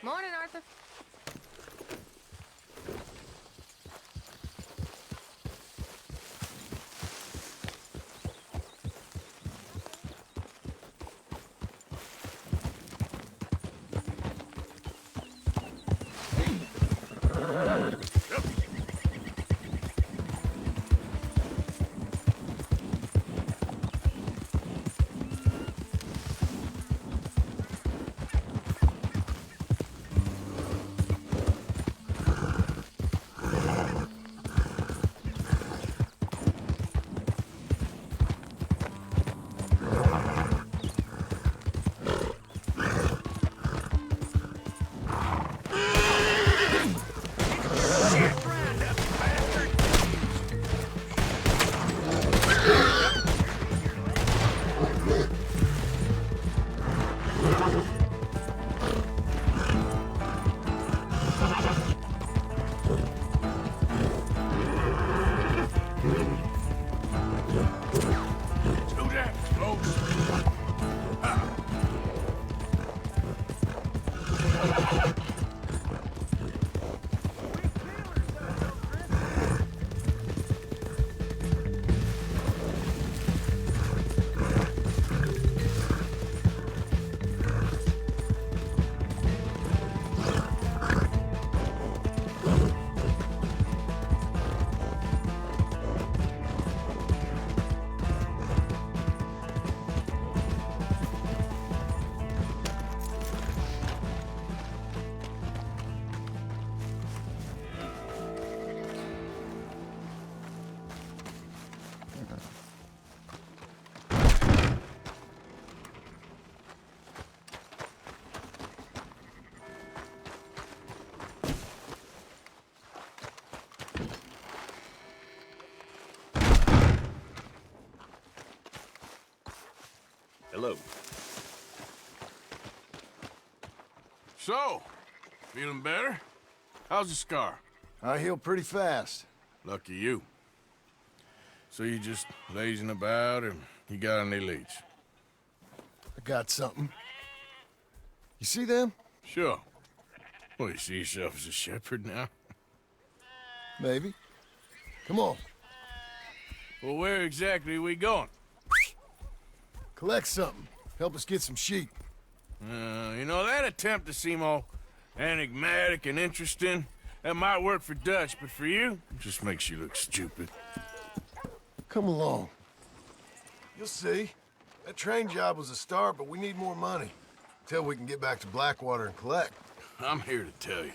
Morning, Arthur. Hello. So, feeling better? How's the scar? I heal pretty fast. Lucky you. So you just lazing about, or you got any leads? I got something. You see them? Sure. Well, you see yourself as a shepherd now? Maybe. Come on. Well, where exactly are we going? Collect something. Help us get some sheep. You know, that attempt to seem all enigmatic and interesting, that might work for Dutch, but for you, it just makes you look stupid. Come along. You'll see. That train job was a start, but we need more money. Till we can get back to Blackwater and collect. I'm here to tell you,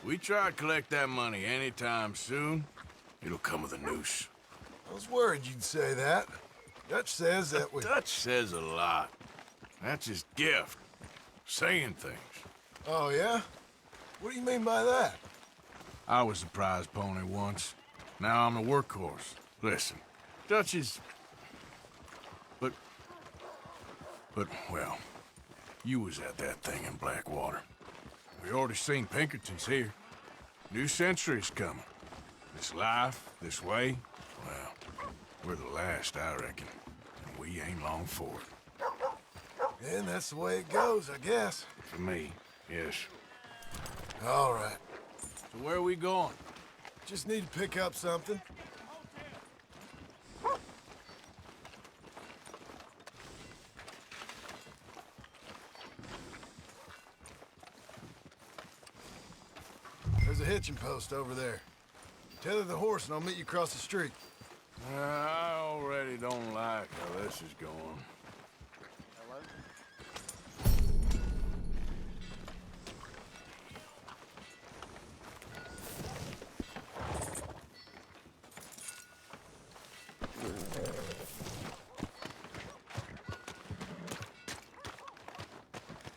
we try to collect that money anytime soon, it'll come with a noose. I was worried you'd say that. Dutch says that we... Dutch says a lot. That's his gift. Saying things. Oh, yeah? What do you mean by that? I was the prize pony once. Now I'm the workhorse. Listen, Dutch is... But, well, you was at that thing in Blackwater. We already seen Pinkertons here. New century's coming. This life, this way, well, we're the last, I reckon. And we ain't long for it. And that's the way it goes, I guess. For me, yes. All right. So where are we going? Just need to pick up something. There's a hitching post over there. Tether the horse and I'll meet you across the street. I already don't like how this is going.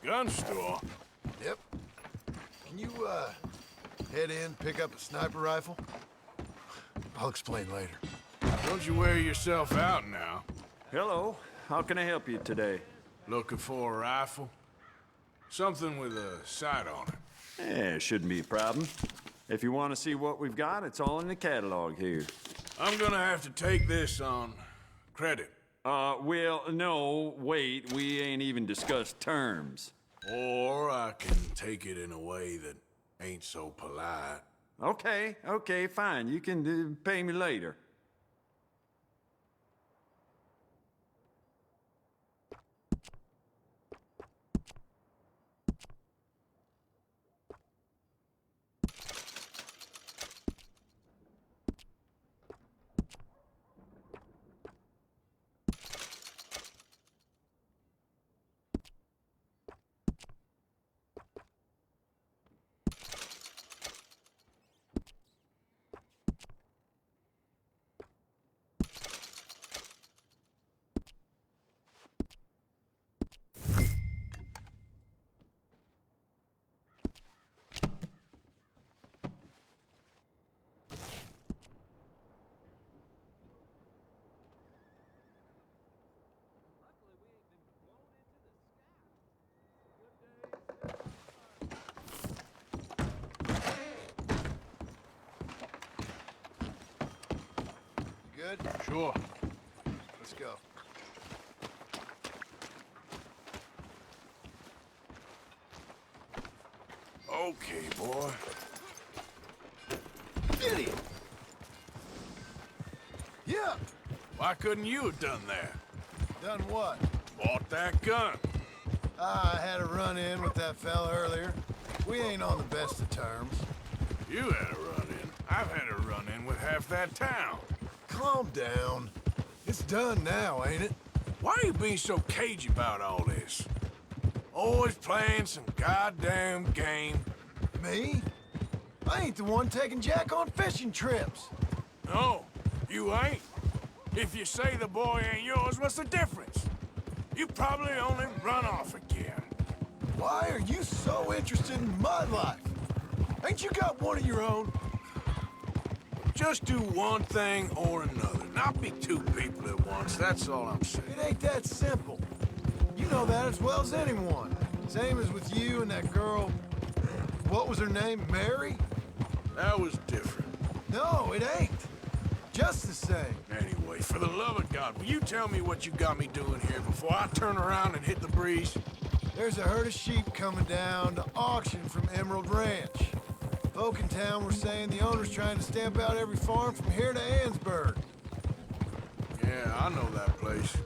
Gun store? Yep. Can you, head in, pick up a sniper rifle? I'll explain later. Don't you wear yourself out now? Hello. How can I help you today? Looking for a rifle? Something with a sight on it. Yeah, shouldn't be a problem. If you want to see what we've got, it's all in the catalog here. I'm gonna have to take this on credit. Well, no, wait, we ain't even discussed terms. Or I can take it in a way that ain't so polite. Okay, fine. You can pay me later. Good? Sure. Let's go. Okay, boy. Idiot! Yeah! Why couldn't you have done that? Done what? Bought that gun. I had a run-in with that fella earlier. We ain't on the best of terms. You had a run-in. I've had a run-in with half that town. Calm down. It's done now, ain't it? Why are you being so cagey about all this? Always playing some goddamn game. Me? I ain't the one taking Jack on fishing trips. No, you ain't. If you say the boy ain't yours, what's the difference? You probably only run off again. Why are you so interested in my life? Ain't you got one of your own? Just do one thing or another. Not be two people at once, that's all I'm saying. It ain't that simple. You know that as well as anyone. Same as with you and that girl... What was her name? Mary? That was different. No, it ain't. Just the same. Anyway, for the love of God, will you tell me what you got me doing here before I turn around and hit the breeze? There's a herd of sheep coming down to auction from Emerald Ranch. Folk in town were saying the owner's trying to stamp out every farm from here to Ansburg. Yeah, I know that place.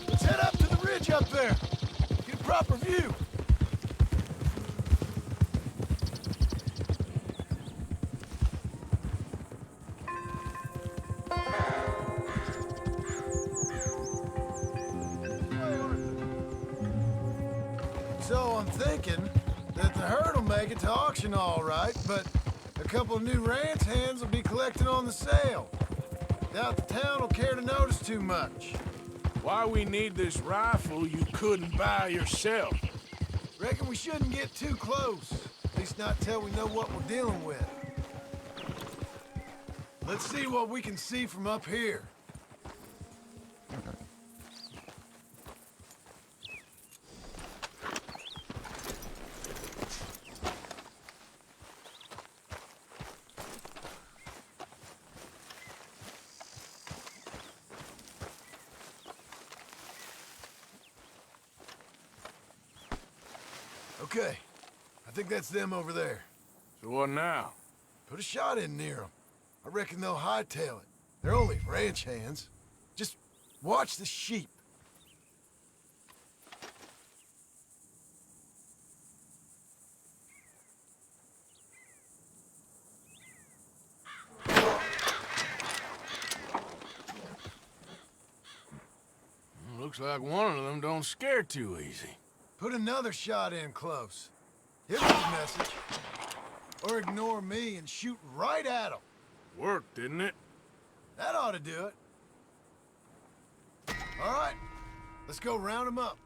Let's head up to the ridge up there. Get a proper view. So I'm thinking that the herd will make it to auction all right, but a couple of new ranch hands will be collecting on the sale. Doubt the town will care to notice too much. Why we need this rifle you couldn't buy yourself? Reckon we shouldn't get too close. At least not till we know what we're dealing with. Let's see what we can see from up here. Okay, I think that's them over there. So what now? Put a shot in near them. I reckon they'll hightail it. They're only ranch hands. Just watch the sheep. Looks like one of them don't scare too easy. Put another shot in close. Here's the message. Or ignore me and shoot right at them. Worked, didn't it? That ought to do it. All right, let's go round them up.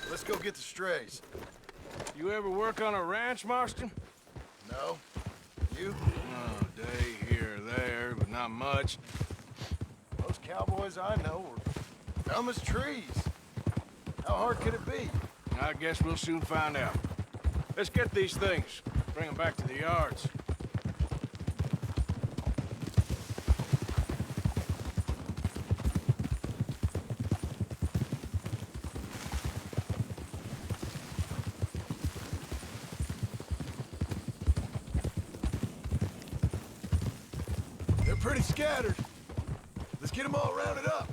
Let's go get the strays. You ever work on a ranch, Marston? No? You? Oh, a day here or there, but not much. Most cowboys I know are dumb as trees. How hard could it be? I guess we'll soon find out. Let's get these things. Bring them back to the yards. They're pretty scattered. Let's get them all rounded up.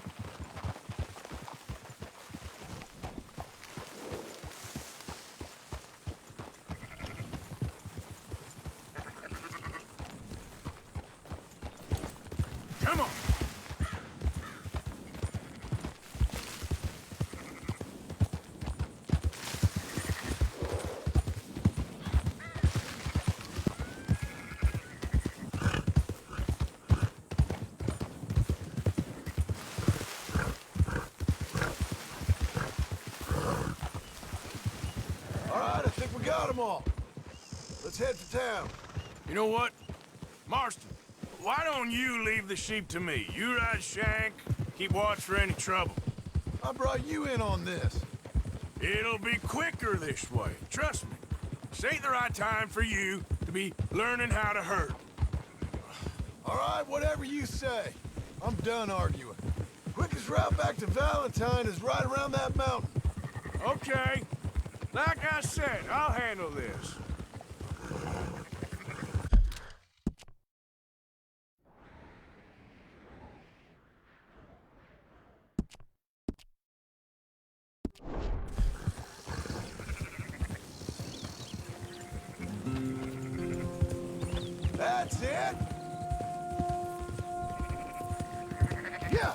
Come on! All right, I think we got them all. Let's head for town. You know what? Marston, why don't you leave the sheep to me? You ride Shank, keep watch for any trouble. I brought you in on this. It'll be quicker this way, trust me. This ain't the right time for you to be learning how to herd. All right, whatever you say. I'm done arguing. Quickest route back to Valentine is right around that mountain. Okay. Like I said, I'll handle this. That's it. Yeah.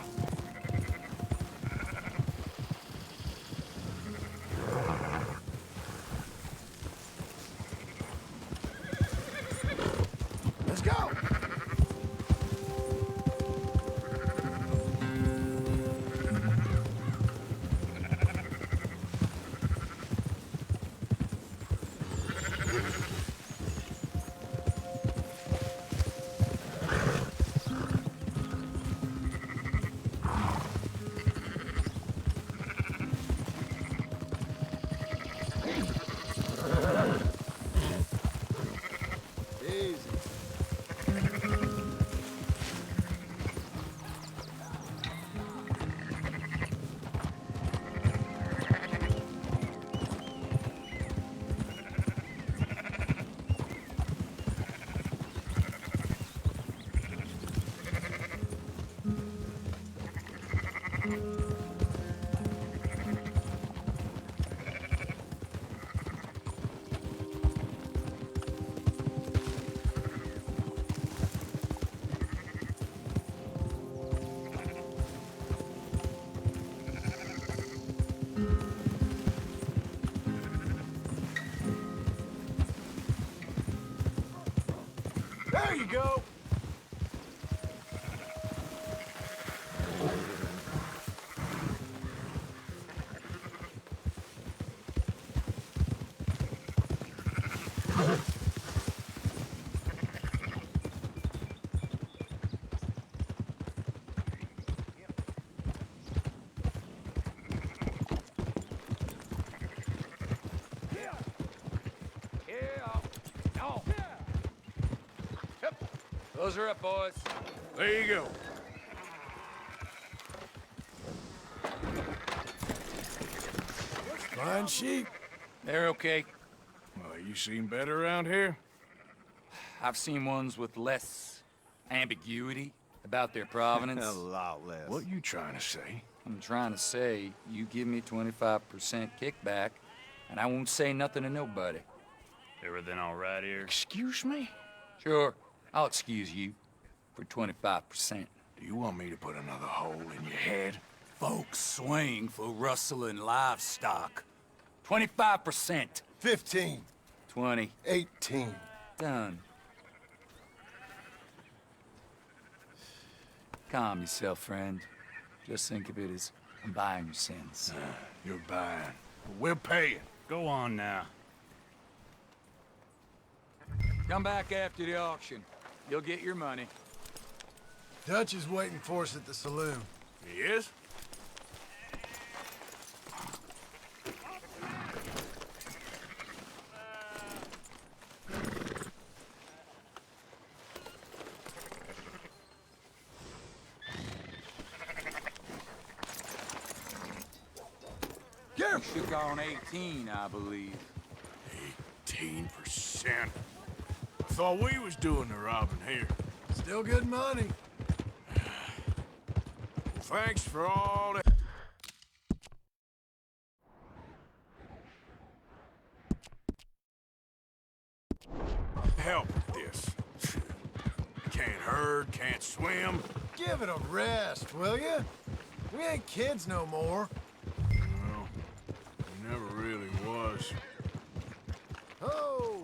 Let's go. Easy. There you go. Those are up, boys. There you go. Fine sheep. They're okay. Well, you seen better around here? I've seen ones with less ambiguity about their provenance. A lot less. What you trying to say? I'm trying to say, you give me 25% kickback, and I won't say nothing to nobody. Everything all right here? Excuse me? Sure, I'll excuse you for 25%. Do you want me to put another hole in your head? Folks swing for rustling livestock. 25%. 15. 20. 18. Done. Calm yourself, friend. Just think of it as I'm buying your sins. You're buying. But we're paying. Go on now. Come back after the auction. You'll get your money. Dutch is waiting for us at the saloon. He is? You shook on 18, I believe. 18%. I thought we was doing the robbing here. Still good money. Thanks for all that. Help with this. Can't herd, can't swim. Give it a rest, will you? We ain't kids no more. Well, he never really was. Oh!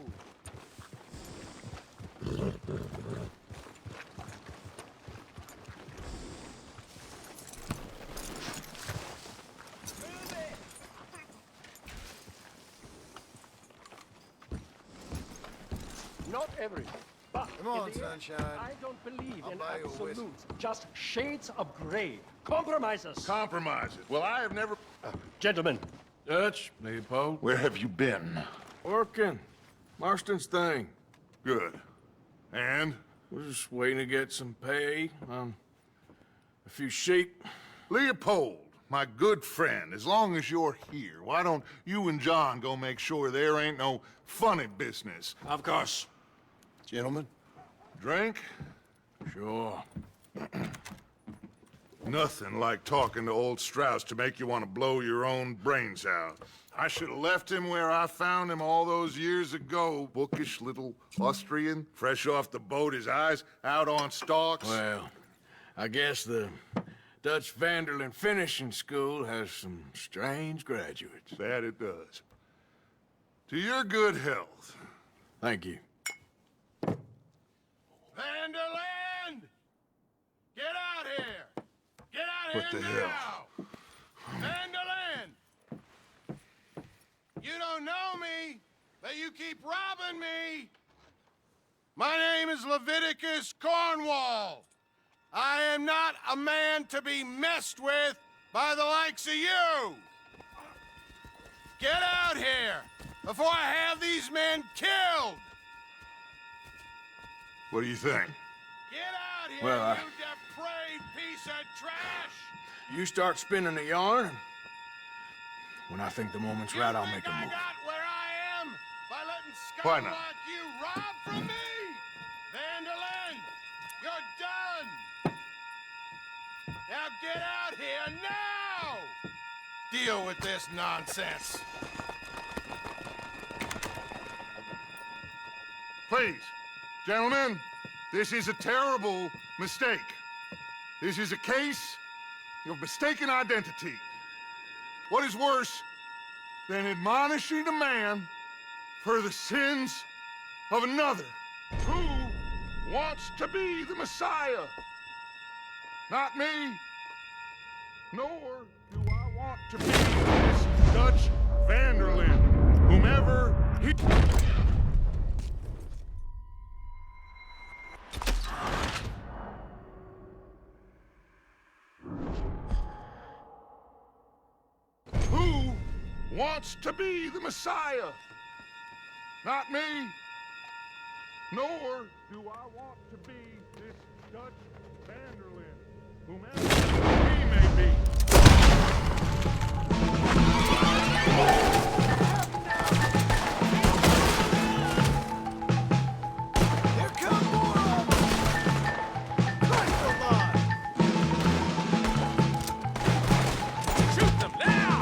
Not everything, but Come on, in the end, sunshine. I don't believe I'll in buy you a whiskey. absolutes, just shades of gray. Compromises. Compromises. Well, I have never... Gentlemen, Dutch, Leopold. Where have you been? Working. Marston's thing. Good. And? We're just waiting to get some pay on a few sheep. Leopold, my good friend, as long as you're here, why don't you and John go make sure there ain't no funny business? Of course. Gentlemen? Drink? Sure. Nothing like talking to old Strauss to make you want to blow your own brains out. I should have left him where I found him all those years ago. Bookish little Austrian, fresh off the boat, his eyes out on stalks. Well, I guess the Dutch Vanderlyn Finishing School has some strange graduates. That it does. To your good health. Thank you. Vanderland! Get out here! Get out What here the now! hell? Vanderland! You don't know me, but you keep robbing me! My name is Leviticus Cornwall. I am not a man to be messed with by the likes of you! Get out here before I have these men killed! What do you think? Get out here, Well, you depraved piece of trash! You start spinning the yarn, and when I think the moment's You right, I'll think make a I move. got where I am by letting Why scum not? like you rob from me? Vanderlyn, you're done! Now get out here now! Deal with this nonsense. Please, gentlemen, this is a terrible mistake. This is a case of mistaken identity. What is worse than admonishing a man for the sins of another? Who wants to be the Messiah? Not me, nor do I want to be this Dutch Vanderlyn, whomever he... Who wants to be the Messiah? Not me, nor do I want to be this Dutch Vanderlyn, whomever he may be. Here come more of them! Christ alive! Shoot them now!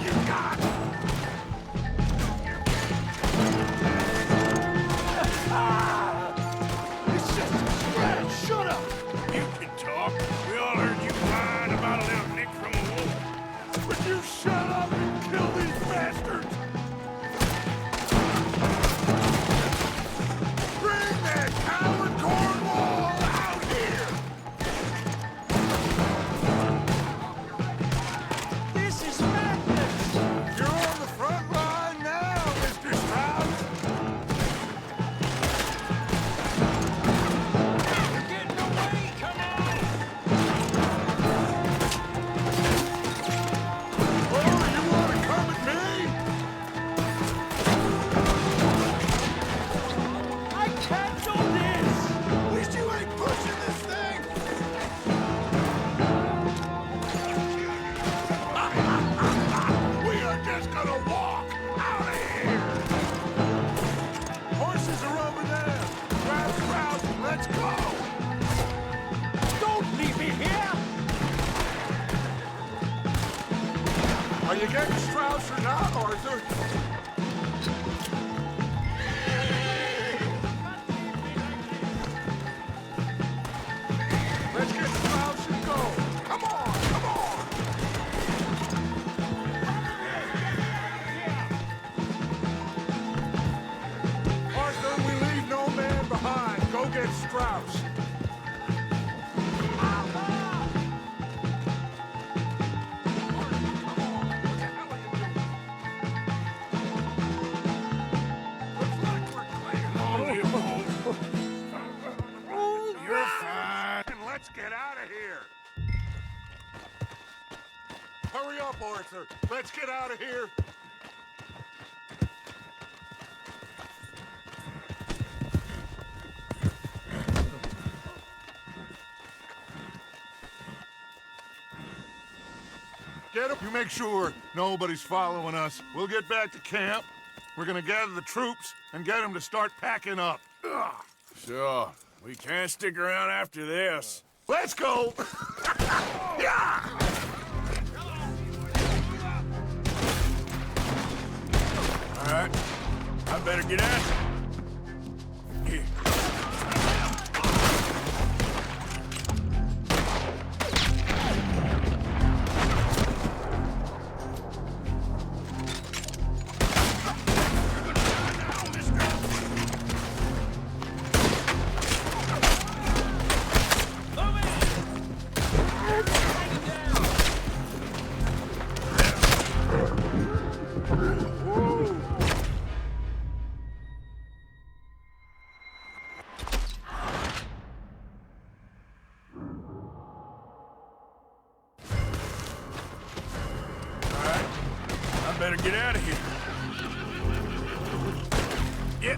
you got? It's just a scratch. Shut up. You can talk. We all heard you whine about a little nick from a wolf. Would you shut up and kill these bastards? Bring that coward Cornwall out here! This is madness! You're on the front line now, Mr. Strauss. You're getting away! Come on! Oh, you want to come at me? I can't do this! At least you ain't pushing this thing! We are just gonna walk out of here! Horses are over there! Grab Strauss, let's go! Don't leave me here! Are you getting Strauss or not, Arthur? Let's get Strauss and go! Come on, come on! Arthur, we leave no man behind. Go get Strauss. You're fine. Let's get out of here. Hurry up, Arthur. Let's get out of here. Get up. You make sure nobody's following us. We'll get back to camp. We're gonna gather the troops and get them to start packing up. Ugh. Sure. We can't stick around after this. Let's go! Yeah! All right. I better get out. Here. I better get out of here. Yeah.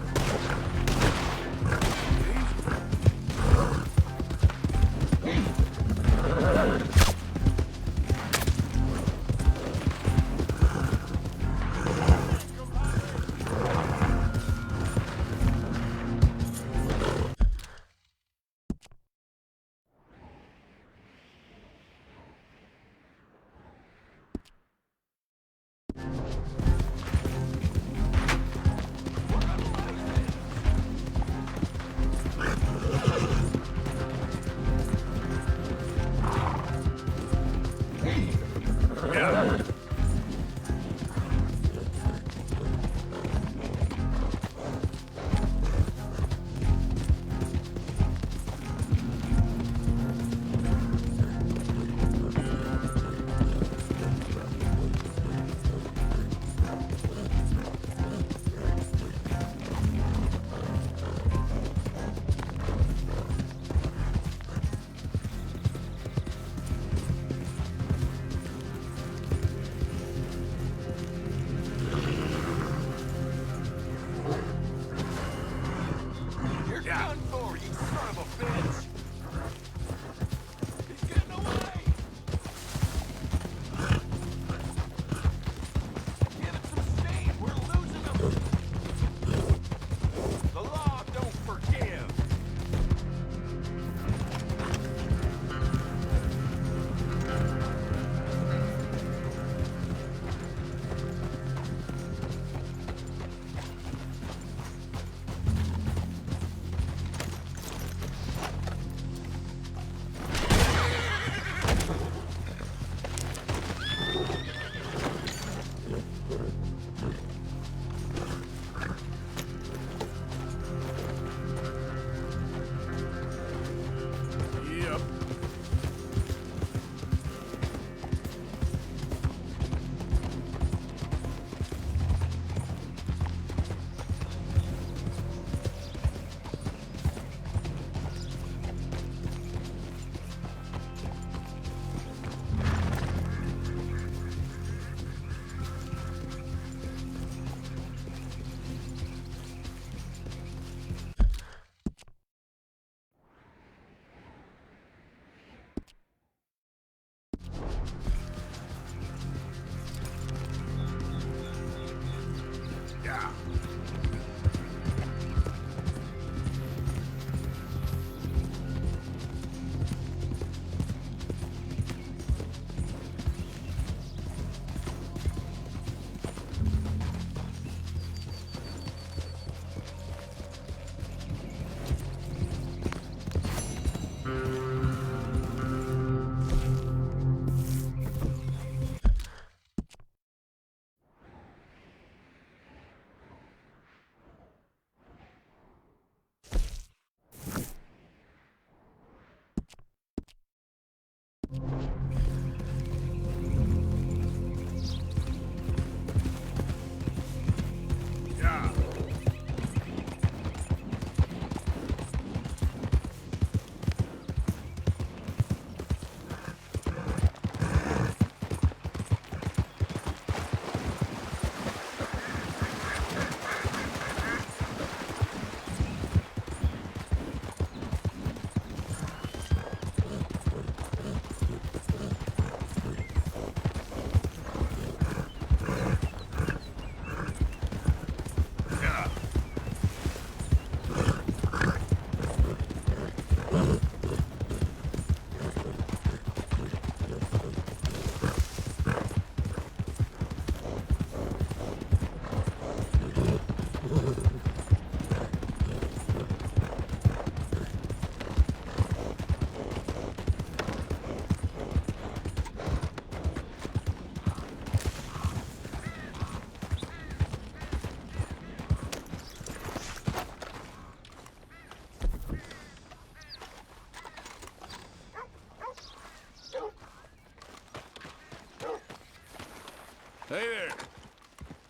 Hey there.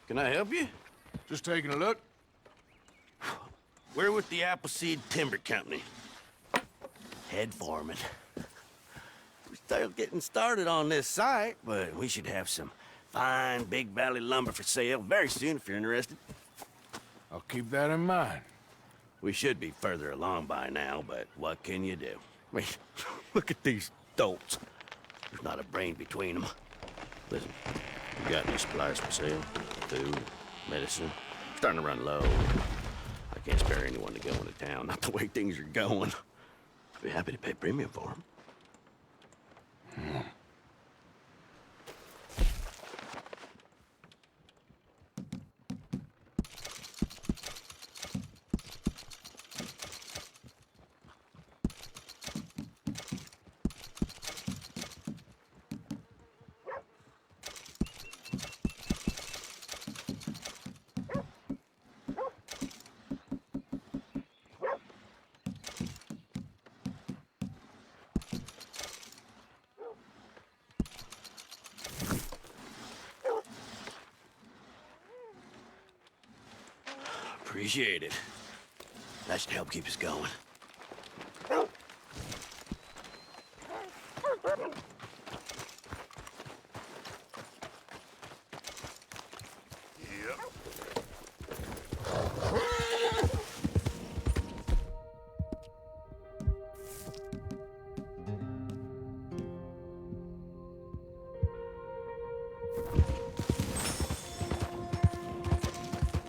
Can I help you? Just taking a look. We're with the Appleseed Timber Company. Head foreman. We're still getting started on this site, but we should have some fine Big Valley lumber for sale very soon if you're interested. I'll keep that in mind. We should be further along by now, but what can you do? I mean, look at these dolts. There's not a brain between them. Listen, you got any supplies for sale? Food, medicine? Starting to run low. I can't spare anyone to go into town, not the way things are going. I'd be happy to pay premium for them. Appreciate it. That should help keep us going.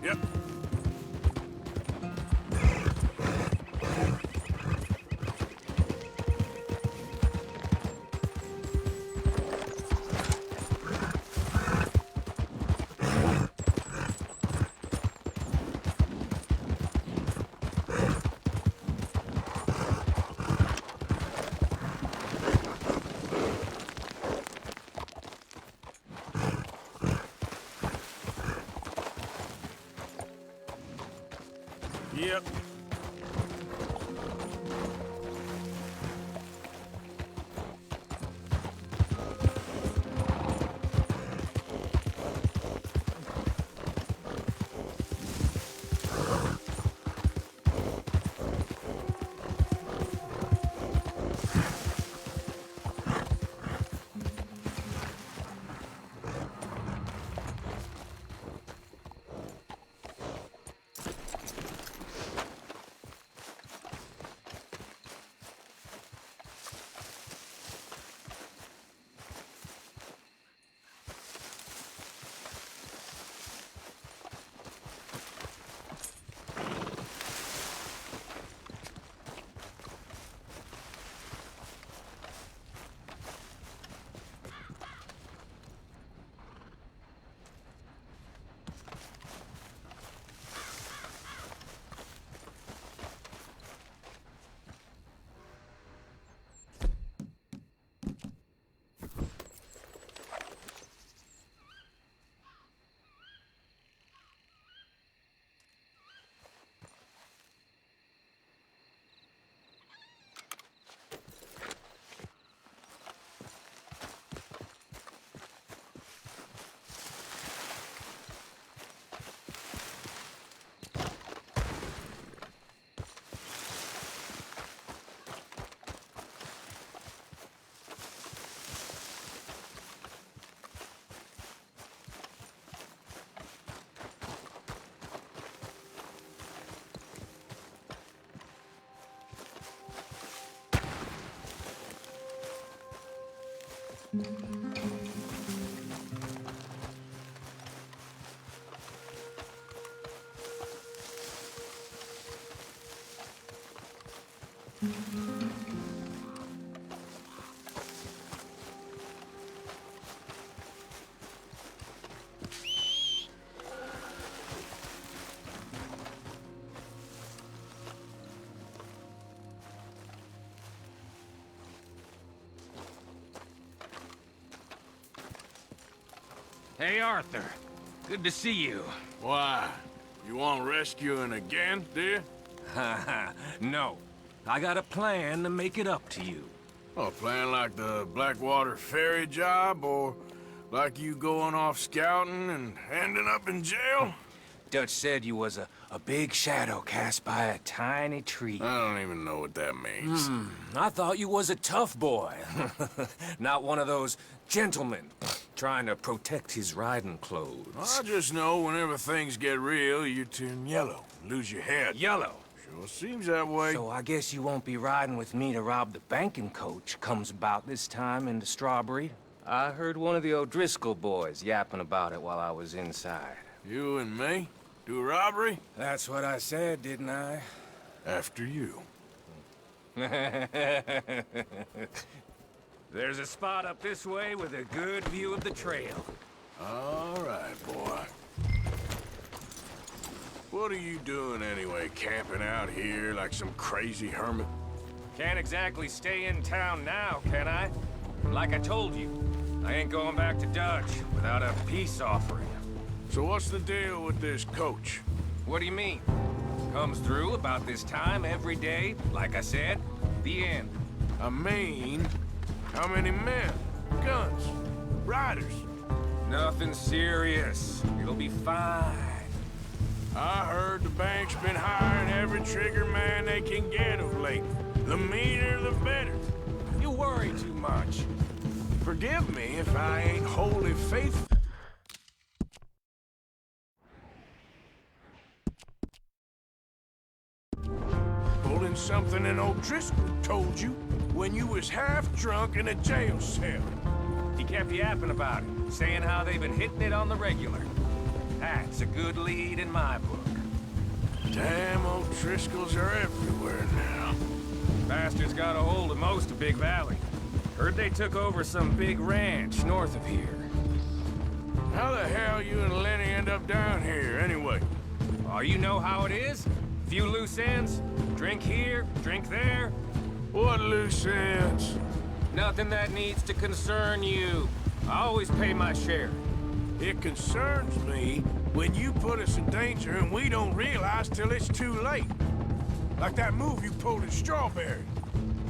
Yep. Yep. Hey, Arthur. Good to see you. Why? You want rescuing again, dear? No. I got a plan to make it up to you. Oh, a plan like the Blackwater ferry job, or Like you going off scouting and ending up in jail? Dutch said you was a big shadow cast by a tiny tree. I don't even know what that means. I thought you was a tough boy. Not one of those gentlemen trying to protect his riding clothes. I just know whenever things get real, you turn yellow, lose your head. Yellow. Sure seems that way. So I guess you won't be riding with me to rob the banking coach comes about this time in the Strawberry. I heard one of the O'Driscoll boys yapping about it while I was inside. You and me? Do a robbery? That's what I said, didn't I? After you. There's a spot up this way with a good view of the trail. All right, boy. What are you doing anyway, camping out here like some crazy hermit? Can't exactly stay in town now, can I? Like I told you, I ain't going back to Dutch without a peace offering. So what's the deal with this coach? What do you mean? Comes through about this time every day, like I said. The end. I mean, how many men? Guns? Riders? Nothing serious. It'll be fine. I heard the bank's been hiring every trigger man they can get of late. The meaner, the better. You worry too much. Forgive me if I ain't wholly faithful. Pulling something an O'Driscoll told you when you was half drunk in a jail cell. He kept yapping about it, saying how they've been hitting it on the regular. That's a good lead in my book. Damn, O'Driscolls are everywhere now. Bastards got a hold of most of Big Valley. Heard they took over some big ranch north of here. How the hell you and Lenny end up down here, anyway? Oh, you know how it is? Few loose ends. Drink here, drink there. What loose ends? Nothing that needs to concern you. I always pay my share. It concerns me when you put us in danger and we don't realize till it's too late. Like that move you pulled in Strawberry.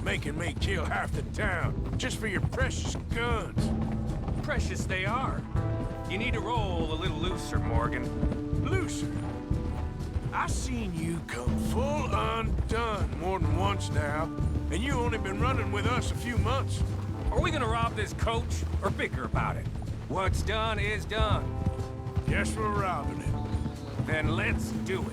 Making me kill half the town, just for your precious guns. Precious they are. You need to roll a little looser, Morgan. Looser? I've seen you come full undone more than once now, and you only been running with us a few months. Are we gonna rob this coach, or bicker about it? What's done is done. Guess we're robbing it. Then let's do it.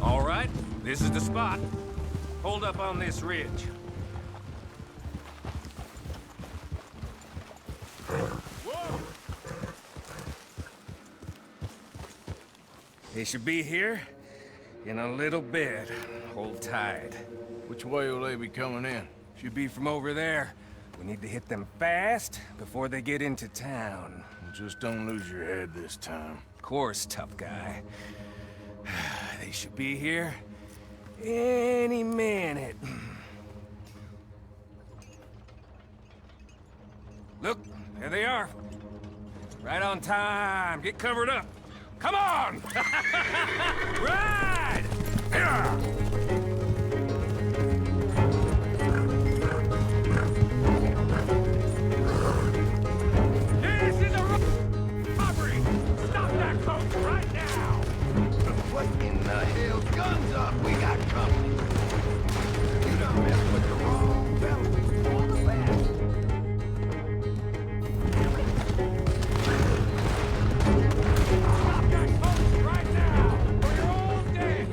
All right, this is the spot. Hold up on this ridge. They should be here in a little bit. Hold tight. Which way will they be coming in? Should be from over there. We need to hit them fast before they get into town. Just don't lose your head this time. Of course, tough guy. They should be here any minute. Look, there they are. Right on time. Get covered up. Come on! Ride! This is a robbery! Stop that coach right now! What in the hell? Guns up! We got company. You done messed with the wrong fellow. All the best. Stop that coach right now! Or you're all dead!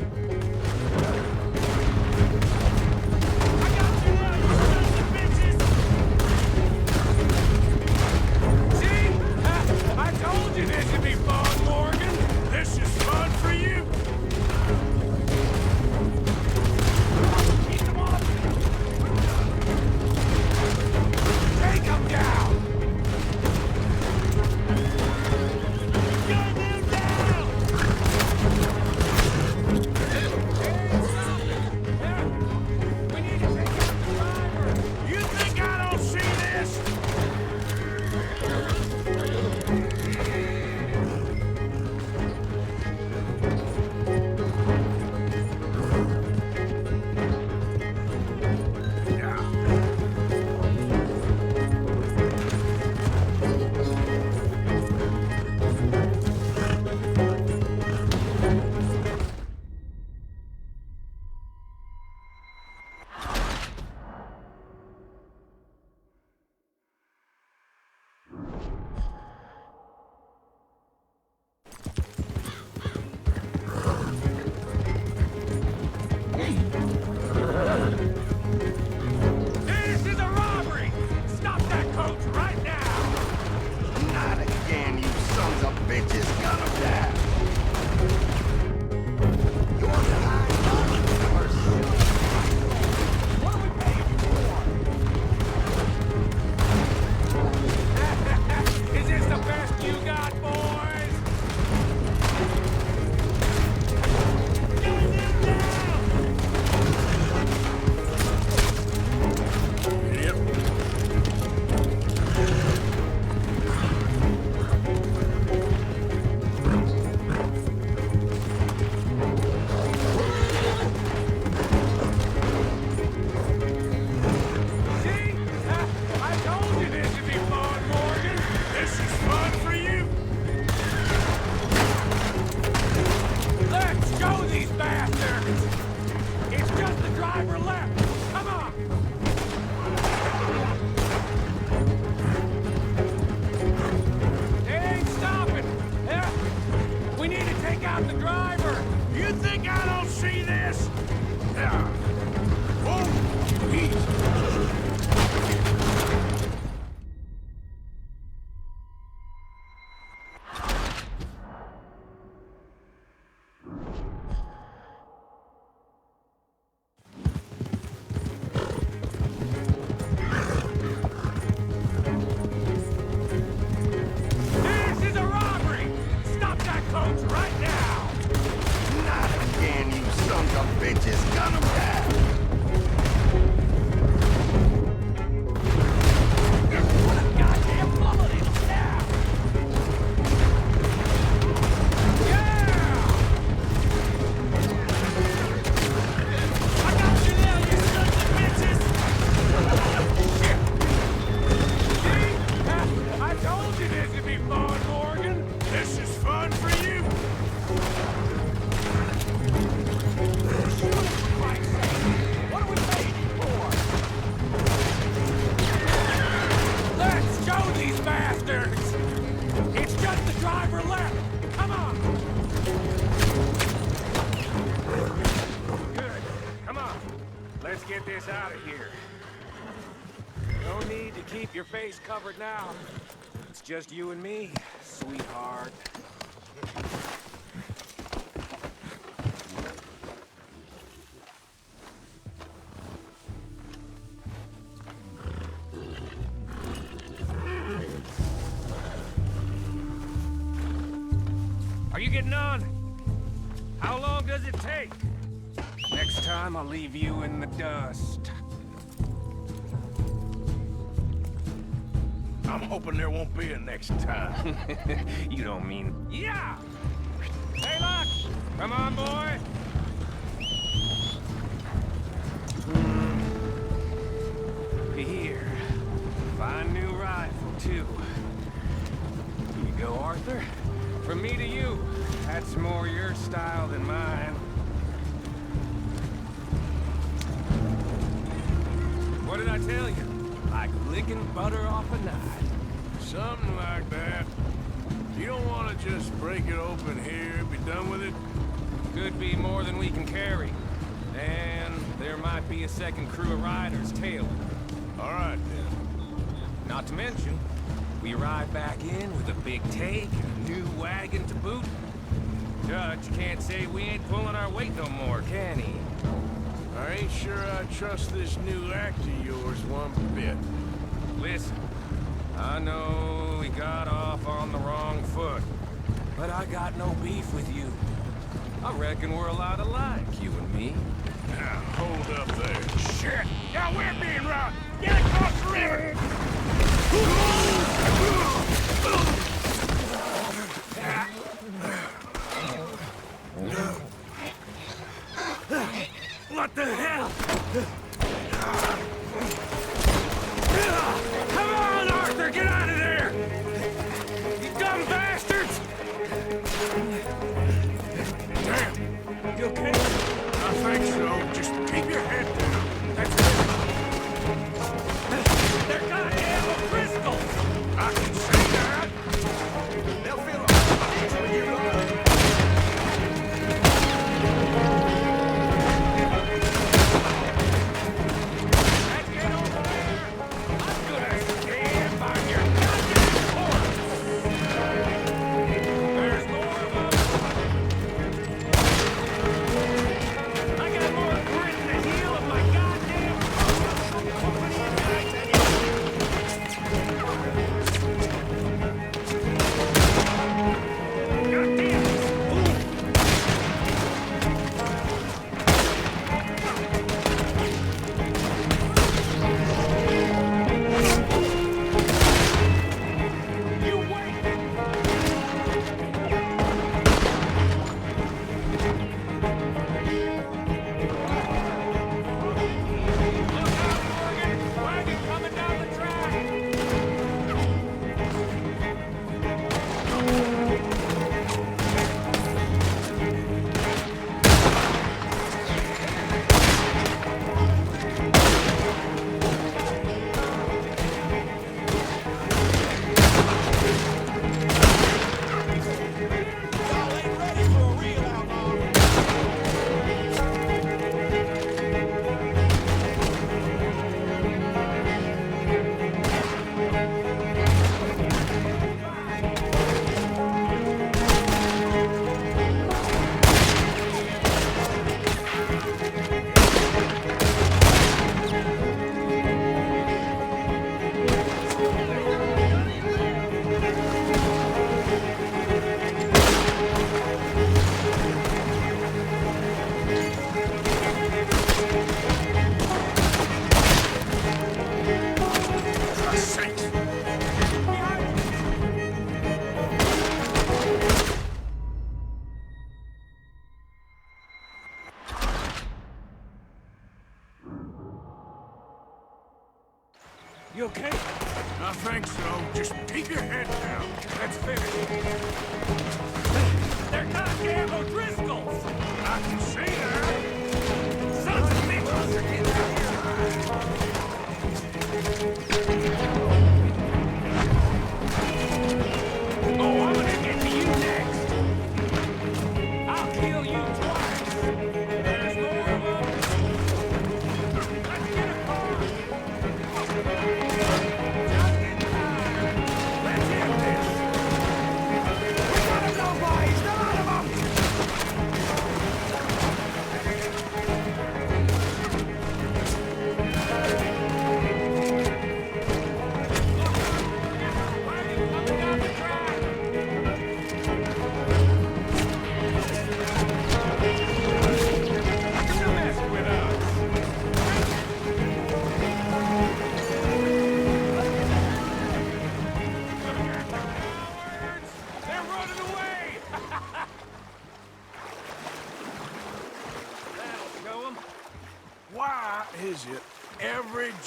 bastards! It's just the driver left! Come on! Good. Come on. Let's get this out of here. No need to keep your face covered now. It's just you and me, sweetheart. Are you getting on? How long does it take? Next time I'll leave you in the dust. I'm hoping there won't be a next time. You don't mean... Yeah! Hey, look! Come on, boy! Here. Fine new rifle, too. Here you go, Arthur. From me to you. That's more your style than mine. What did I tell you? Like licking butter off a knife. Something like that. You don't want to just break it open here, be done with it? Could be more than we can carry. And there might be a second crew of riders tailing. All right, then. Not to mention, we ride back in with a big take and a new wagon to boot. Judge can't say we ain't pulling our weight no more, can he? I ain't sure I trust this new act of yours one bit. Listen, I know we got off on the wrong foot, but I got no beef with you. I reckon we're a lot alike, you and me. Now, hold up there. Shit! Yeah, we're being robbed! Get across the river! What the hell? Come on, Arthur! Get out of there! You dumb bastards! Damn! You okay? I think so. Just keep your head down. That's it. They're goddamn O'Driscolls! I can see that. They'll feel a when you run. Let's get over there! I'm gonna stand on your goddamn corpse! There's more of them! I got more grit in the heel of my goddamn company guys than you! Goddamn! You wait! Look out, Morgan! Wagon coming down the track! Y'all ain't ready for a real outlaw! You okay? I think so. Just keep your head down. Let's finish. They're goddamn O'Driscolls! I can see that. Sons of bitches are getting out here!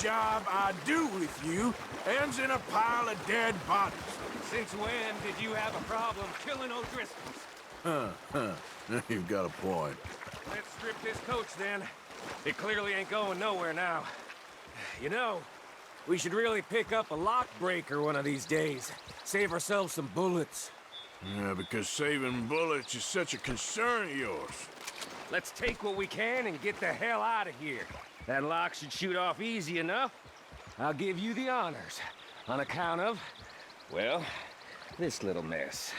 job I do with you ends in a pile of dead bodies. Since when did you have a problem killing O'Driscolls? You've got a point. Let's strip this coach then. It clearly ain't going nowhere now. You know, we should really pick up a lock breaker one of these days. Save ourselves some bullets. Yeah, because saving bullets is such a concern of yours. Let's take what we can and get the hell out of here. That lock should shoot off easy enough. I'll give you the honors. On account of, well, this little mess.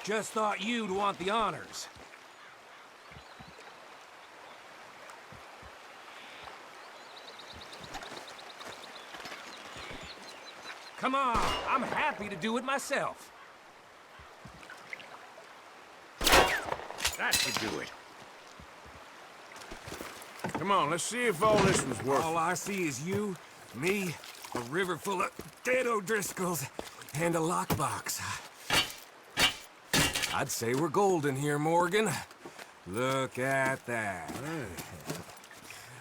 Just thought you'd want the honors. Come on, I'm happy to do it myself. That should do it. Come on, let's see if all this was worth All I see is you, me, a river full of dead O'Driscolls, and a lockbox. I'd say we're golden here, Morgan. Look at that.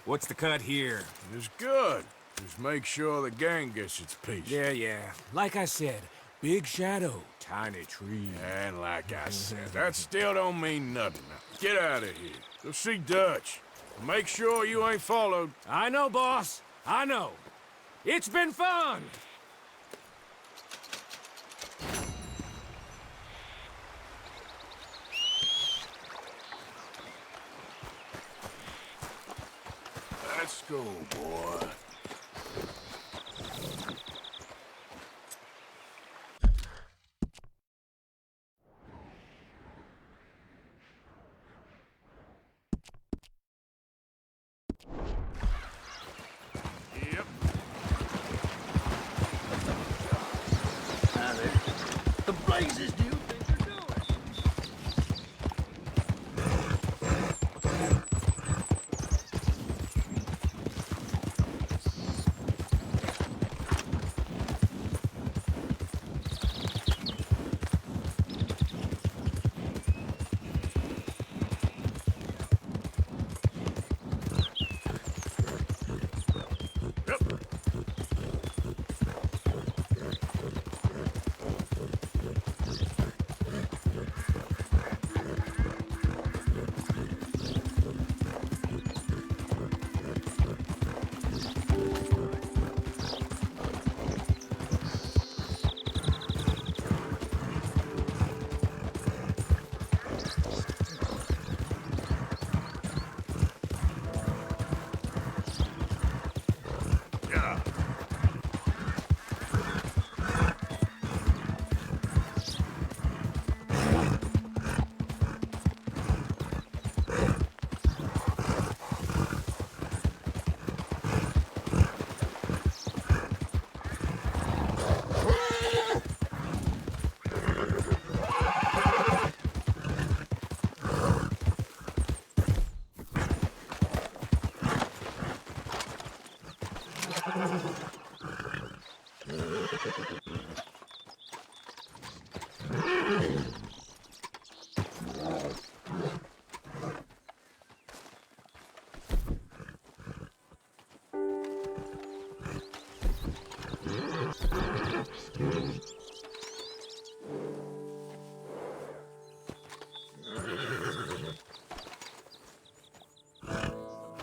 What's the cut here? It's good. Just make sure the gang gets its piece. Yeah. Like I said, big shadow, tiny tree. And like I said, that still don't mean nothing. Now, get out of here. Go see Dutch. Make sure you ain't followed. I know, boss. I know. It's been fun. Let's go, boy. Yep. The blazes do you think you're doing?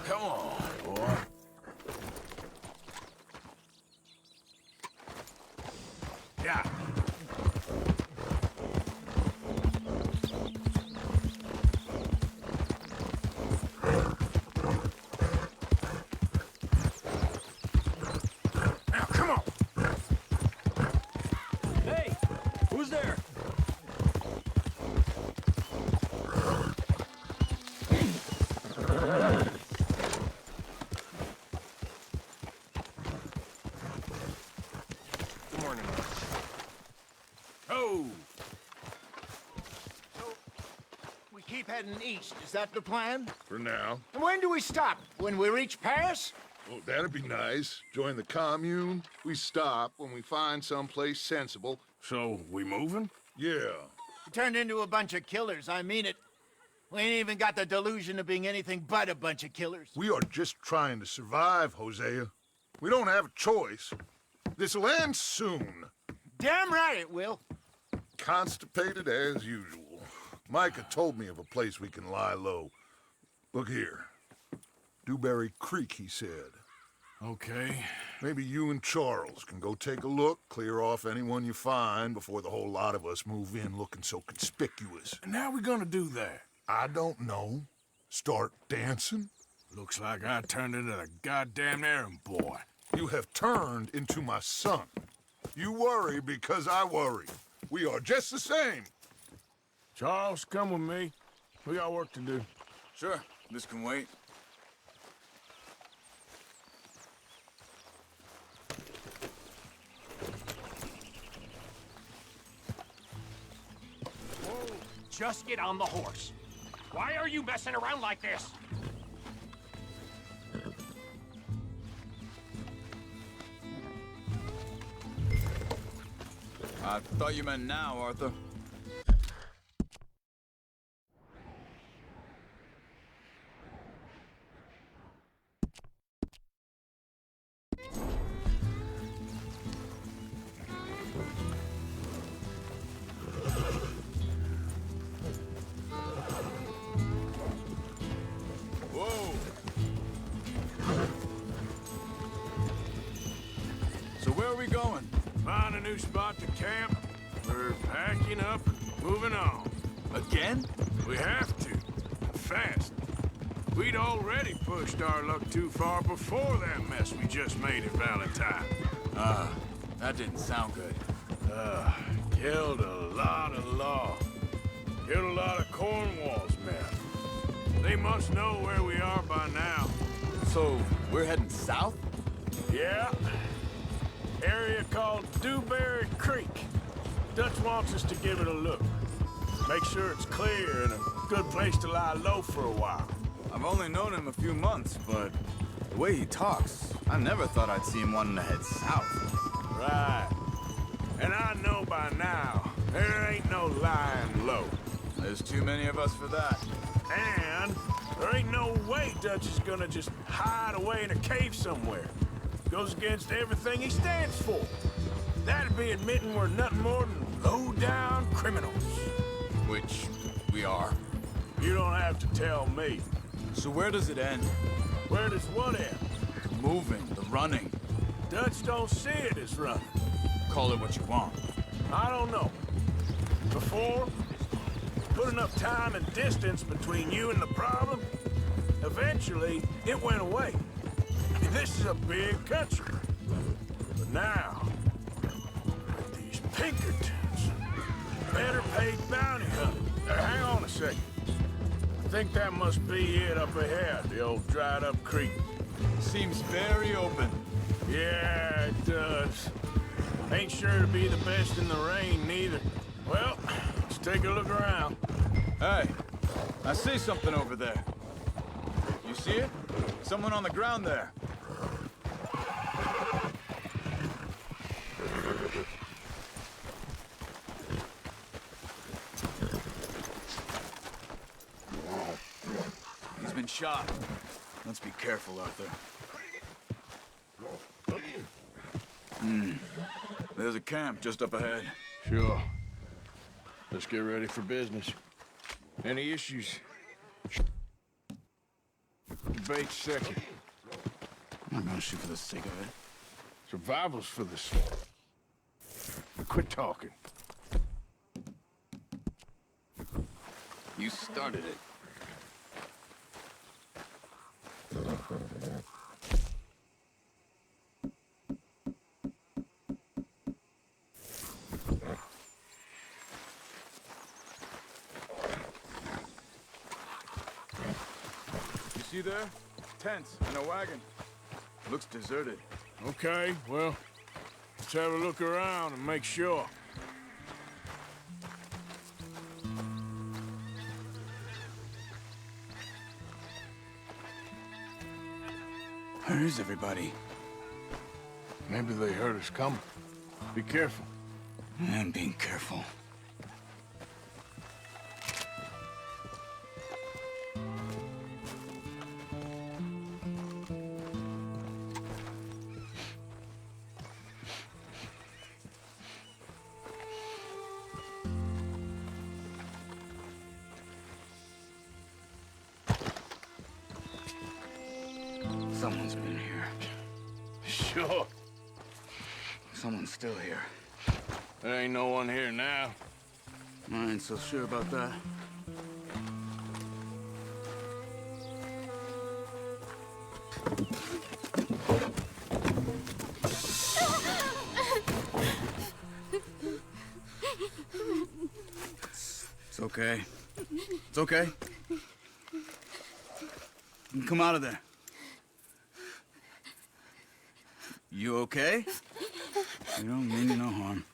Come on, boy. Yeah. Now, come on. Hey, who's there? Good morning. Oh. We keep heading east. Is that the plan? For now. And when do we stop? When we reach Paris? Oh, that'd be nice. Join the commune. We stop when we find someplace sensible. So, we moving? Yeah. We turned into a bunch of killers. I mean it. We ain't even got the delusion of being anything but a bunch of killers. We are just trying to survive, Hosea. We don't have a choice. This'll end soon. Damn right it will. Constipated as usual. Micah told me of a place we can lie low. Look here. Dewberry Creek, he said. Okay. Maybe you and Charles can go take a look, clear off anyone you find before the whole lot of us move in looking so conspicuous. And how we gonna do that? I don't know. Start dancing? Looks like I turned into a goddamn errand boy. You have turned into my son. You worry because I worry. We are just the same. Charles, come with me. We got work to do. Sure, this can wait. Just get on the horse. Why are you messing around like this? I thought you meant now, Arthur. Whoa! So where are we going? Find a new spot to camp. We're packing up and moving on. Again? We have to. Fast. We'd already pushed our luck too far before that mess we just made at Valentine. That didn't sound good. Killed a lot of law. Killed a lot of Cornwall's men. They must know where we are by now. So, we're heading south? Yeah. Area called Dewberry Creek. Dutch wants us to give it a look. Make sure it's clear and a good place to lie low for a while. I've only known him a few months, but the way he talks, I never thought I'd see him wanting to head south. Right. And I know by now, there ain't no lying low. There's too many of us for that. And there ain't no way Dutch is gonna just hide away in a cave somewhere. Goes against everything he stands for. That'd be admitting we're nothing more than low-down criminals. Which we are. You don't have to tell me. So where does it end? Where does what end? The moving, the running. Dutch don't see it as running. Call it what you want. I don't know. Before, put enough time and distance between you and the problem, eventually it went away. This is a big country. But now, with these Pinkertons, better paid bounty hunters. Hang on a second. I think that must be it up ahead, the old dried up creek. Seems very open. Yeah, it does. Ain't sure to be the best in the rain, neither. Well, let's take a look around. Hey, I see something over there. You see it? Someone on the ground there. He's been shot. Let's be careful, Arthur. There's a camp just up ahead. Sure. Let's get ready for business. Any issues? Debate second. I'm not gonna shoot for the sake of it. Survival's for the... Quit talking. You started it. You see there? Tents and a wagon. Looks deserted. Okay, well, let's have a look around and make sure. Where is everybody? Maybe they heard us coming. Be careful. I'm being careful. Someone's been here. Sure. Someone's still here. There ain't no one here now. I ain't so sure about that. It's okay. It's okay. You can come out of there. You okay? You don't mean you no harm.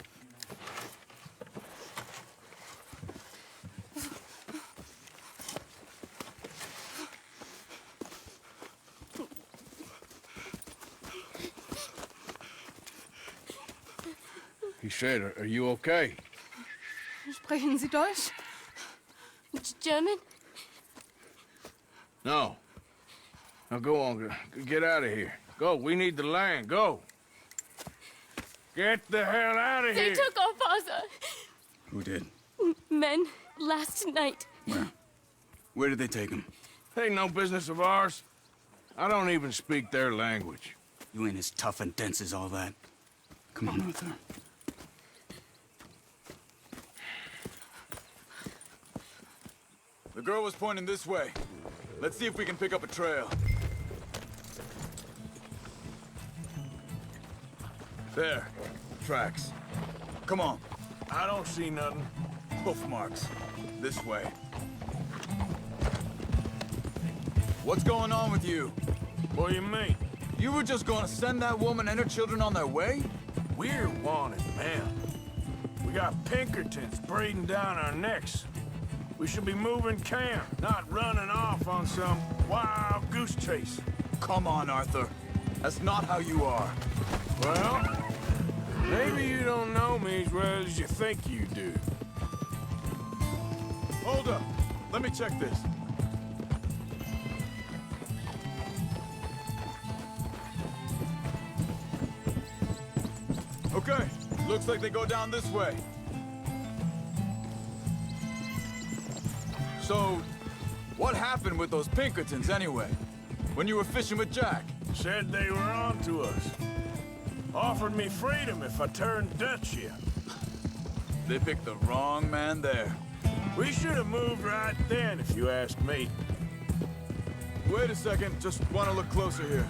He said, are you okay? Sprechen Sie Deutsch? German? No. Now go on, get out of here. Go, we need the land, go. Get the hell out of They here! took our father. Who did? Men, last night. Where? Where did they take him? Ain't no business of ours. I don't even speak their language. You ain't as tough and dense as all that. Come on, Arthur. The girl was pointing this way. Let's see if we can pick up a trail. There. Tracks. Come on. I don't see nothing. Hoof marks. This way. What's going on with you? What do you mean? You were just gonna send that woman and her children on their way? We're wanted, man. We got Pinkertons breathing down our necks. We should be moving camp, not running off on some wild goose chase. Come on, Arthur. That's not how you are. Well, maybe you don't know me as well as you think you do. Hold up. Let me check this. Okay. Looks like they go down this way. So, what happened with those Pinkertons anyway? When you were fishing with Jack? Said they were on to us. Offered me freedom if I turned Dutch yet. They picked the wrong man there. We should have moved right then, if you ask me. Wait a second, just want to look closer here.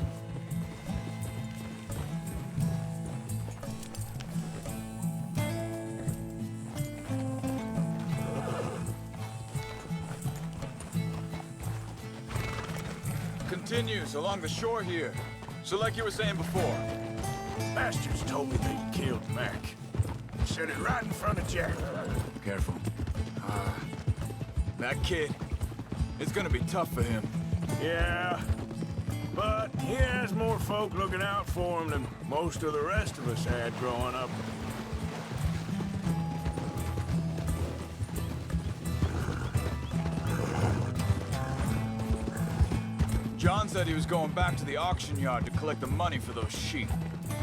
Continues along the shore here. So like you were saying before. Bastards told me they killed Mac. Said it right in front of Jack. Careful. That kid, it's gonna be tough for him. Yeah, but he has more folk looking out for him than most of the rest of us had growing up. John said he was going back to the auction yard to collect the money for those sheep.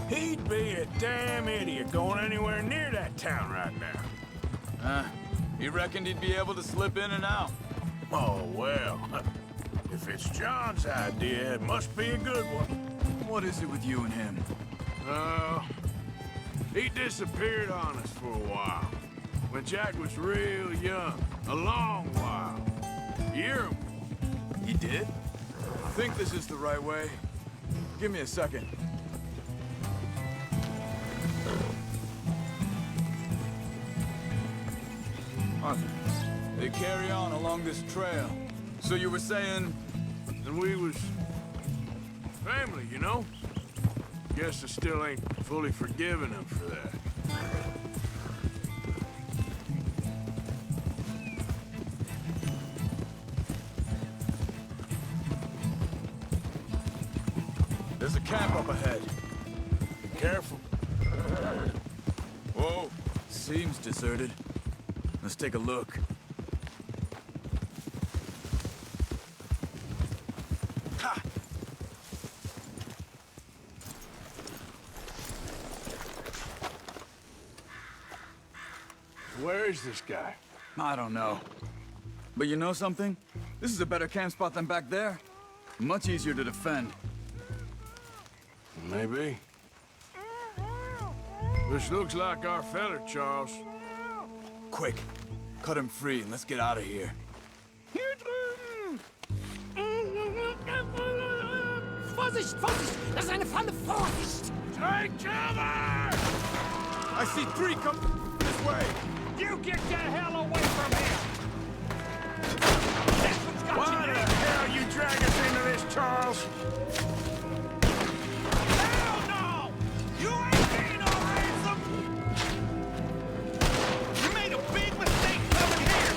He'd be a damn idiot going anywhere near that town right now. He reckoned he'd be able to slip in and out. Oh, well. If it's John's idea, it must be a good one. What is it with you and him? He disappeared on us for a while. When Jack was real young. A long while. Year. He did? I think this is the right way. Give me a second. Arthur, they carry on along this trail. So you were saying... And we was... family, you know? Guess I still ain't fully forgiven him for that. There's a camp up ahead. Be careful. Whoa, seems deserted. Let's take a look. Ha! Where is this guy? I don't know. But you know something? This is a better camp spot than back there. Much easier to defend. Maybe. This looks like our feller, Charles. Quick, cut him free and let's get out of here. Hier drüben! Vorsicht, Vorsicht! Das ist eine Falle! Vorsicht! Take cover! I see 3 come this way. You get the hell away from here! That's what's got Why you the there! hell you drag us into this, Charles? Hell no! You ain't getting no ransom! You made a big mistake coming here!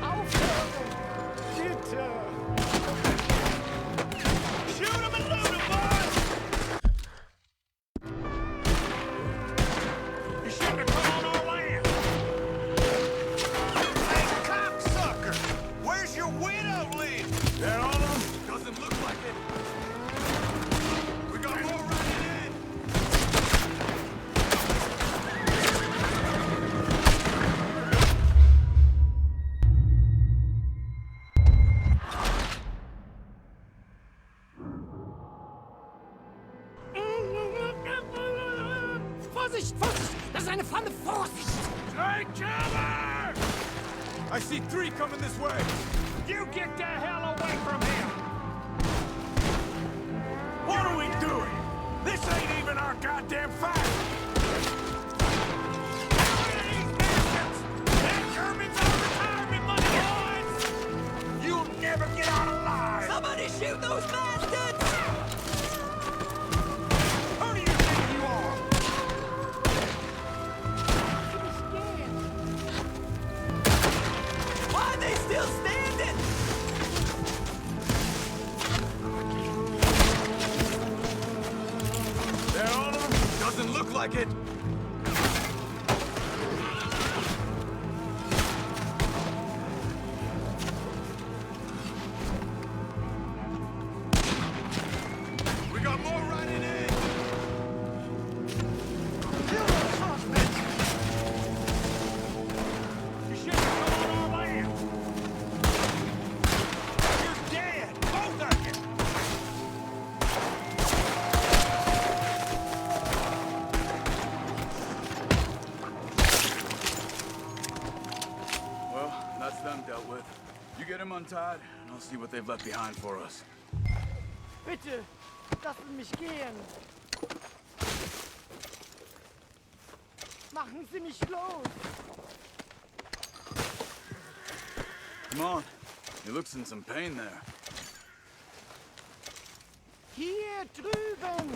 Aufhören! Bitte! Shoot him and loot him, boys! You shouldn't have come on our land! Hey, cocksucker! Where's your widow live? That all of them? Doesn't look like it. We got more running in. Vorsicht, Vorsicht! Das ist eine Falle! Vorsicht! Take cover! I see 3 coming this way. You get the hell away from here! What are we doing? This ain't even our goddamn fight! That German's our retirement money, boys! You'll never get out alive! Somebody shoot those bastards! Who do you think you are? Why are they still standing? That all of them? Doesn't look like it. We got more running in. You shouldn't have come on our land! You're dead! Both of you! Well, that's them dealt with. You get them untied, and I'll see what they've left behind for us. Bitte, lassen mich gehen. Machen Sie mich los. Come on. He looks in some pain there. Hier drüben.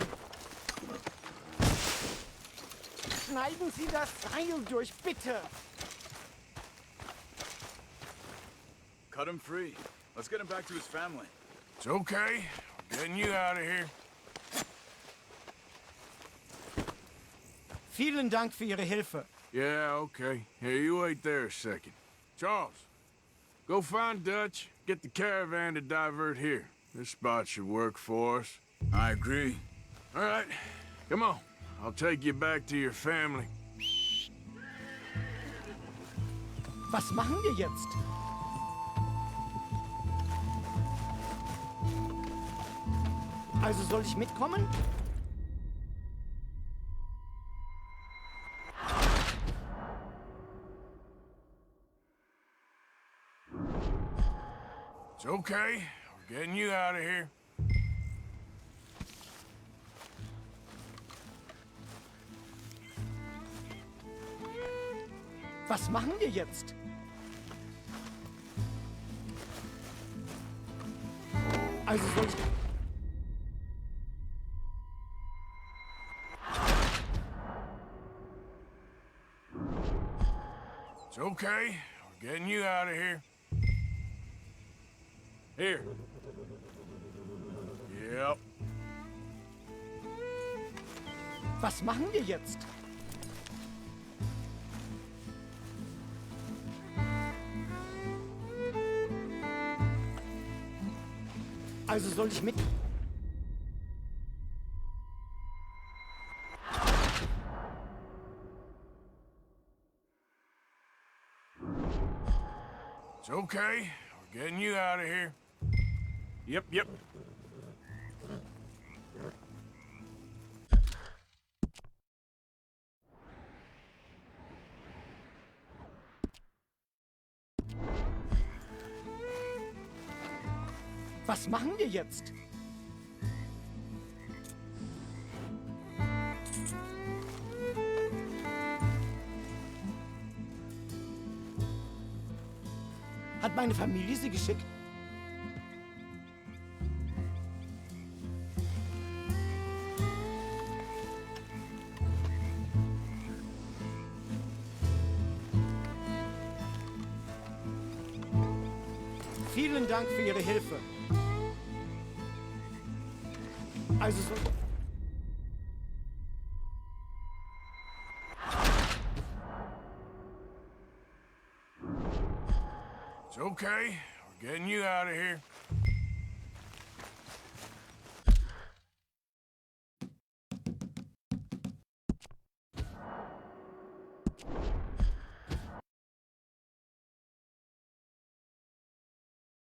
Schneiden Sie das Seil durch, bitte. Cut him free. Let's get him back to his family. It's okay. We're getting you out of here. Vielen Dank für Ihre Hilfe. Yeah, okay. Here, you wait there a second. Charles, go find Dutch. Get the caravan to divert here. This spot should work for us. I agree. All right, come on. I'll take you back to your family. Was machen wir jetzt? Also soll ich mitkommen? It's okay. We're getting you out of here. Was machen wir jetzt? Also soll ich... It's okay. We're getting you out of here. Here. Yep. Was machen wir jetzt? Also soll ich mit... It's okay. We're getting you out of here. Yep, yep. Was machen wir jetzt? Hat meine Familie sie geschickt? Vielen Dank für Ihre Hilfe. Also so... It's okay. We're getting you out of here.